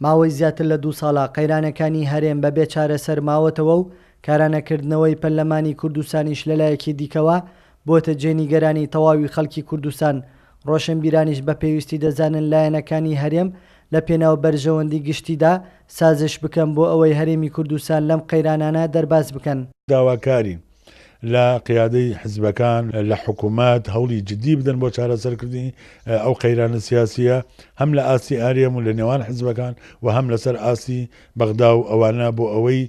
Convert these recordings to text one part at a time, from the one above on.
ماوەی زیاتر لە 2 ساڵە قەیرانەکانی هەرێم بەبێ چارەسەر ماوەتەوە و کارانەکردنەوەی پەرلەمانی کوردستانیش لەلایەکی دیکەوە بۆتە جێنیگەرانی تەواوی خەڵکی کوردستان. ڕۆشنبیرانیش بە پێویستی دەزانن لایەنەکانی هەرێم لە پێناو بەرژەوەندی گشتیدا سازش بکەن بۆ ئەوەی هەرێمی کوردستان لەم قەیرانانە دەرباز بکەن. داواکاری لە قیادەی حزبەکان لە حکوومەت هەوڵی جدی بدەن بۆ چارەسەرکردنی ئەو قەیرانە سیاسیە، هەم لە ئاسی ئارێم و لە نێوان حزبەکان و هەم لەسەر ئاسی بەغدا و ئەوانە بۆ ئەوەی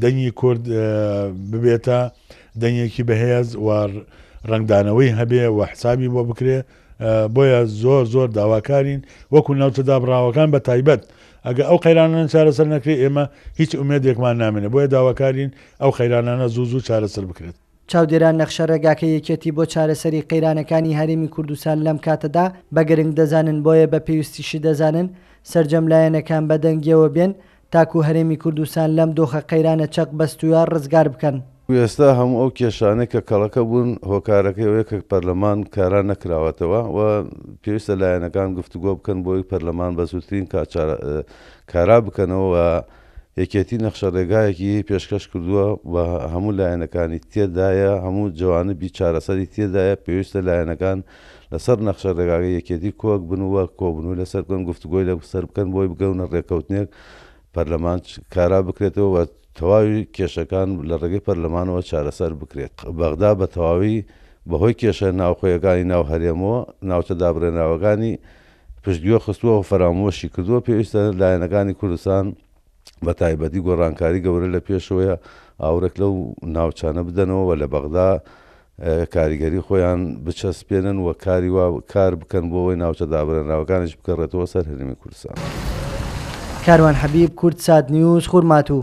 دەنگی کورد ببێتە دەنگێکی بەهێز و ڕنگدانەوەی هەبێ و حسابی بۆ بکرێ. بۆیە زۆر داواکارین وەکو ناوچەدا بڕاوەکان بە تایبەت ئەگە ئەو قەیرانان چارەسەر نەکرێت ئێمە هیچ ئومێدێکمان نامێنێ، بۆیە داواکارین ئەو قەیرانانە زوو چارەسەر بکرێت. چاودێران نەخشە ڕێگاکە یەکێتی بۆ چارەسەری قەیرانەکانی هەرێمی کوردستان لەم کاتەدا بە گرنگ دەزانن، بۆیە بە پێویستیشی دەزانن سەرجەم لایەنەکان بە دەنگیەوە بێن تاکو هەرێمی کوردستان لەم دۆخە قەیرانە چەق بەستووە ڕزگار بکەن. ئێستا هەموو ئەو کێشانەی کە کەڵەکە بوون هۆکارەکەیەوەیە کە پەرلەمان کاران نەکراوەتەوە و پێویستە لایەنەکان گفتوگۆ بکەن بۆی پەرلەمان بە زووترین کارا بکەنەوە و یەکێتی نەخشە ڕێگایەکی پێشکەش کردووە و هەموو لایەنەکانی تێدایە، هەموو جوانبی چارەسەری تێدایە. پێویستە لایەنەکان لەسەر نەخشە ڕێگاکە یەکێتی کۆک بنووە کۆبنووی لەسەر بکەن، گفتوگۆی لەسەر بکەن بۆی بگەونە ڕێکەوتنێک پەرلەمان کارا بکرێتەوە و تەواوی کێشەکان لە ڕێگەی پەرلەمانەوە چارەسەر بکرێت. بەغدا بە تەواوی بەهۆی کێشە ناوخۆیەکانی ناو هەرێمەوە ناوچە دابڕێنراوەکانی پشتگوێ خستووە و فەرامۆشی کردووە. پێویستە لایەنەکانی کوردستان بە تایبەتی گۆڕانکاری گەورە لە پێشەوەیە ئاورێک لەو ناوچانە بدەنەوە و لە بەغدا کاریگەری خۆیان بچەسپێنن و کار بکەن بۆ ئەوەی ناوچە دابڕێنراوەکانیش بکەڕێتەوە سەر هەرێمی کوردستان. کاروان حەبیب، کورد سات نیوز، خورماتوو.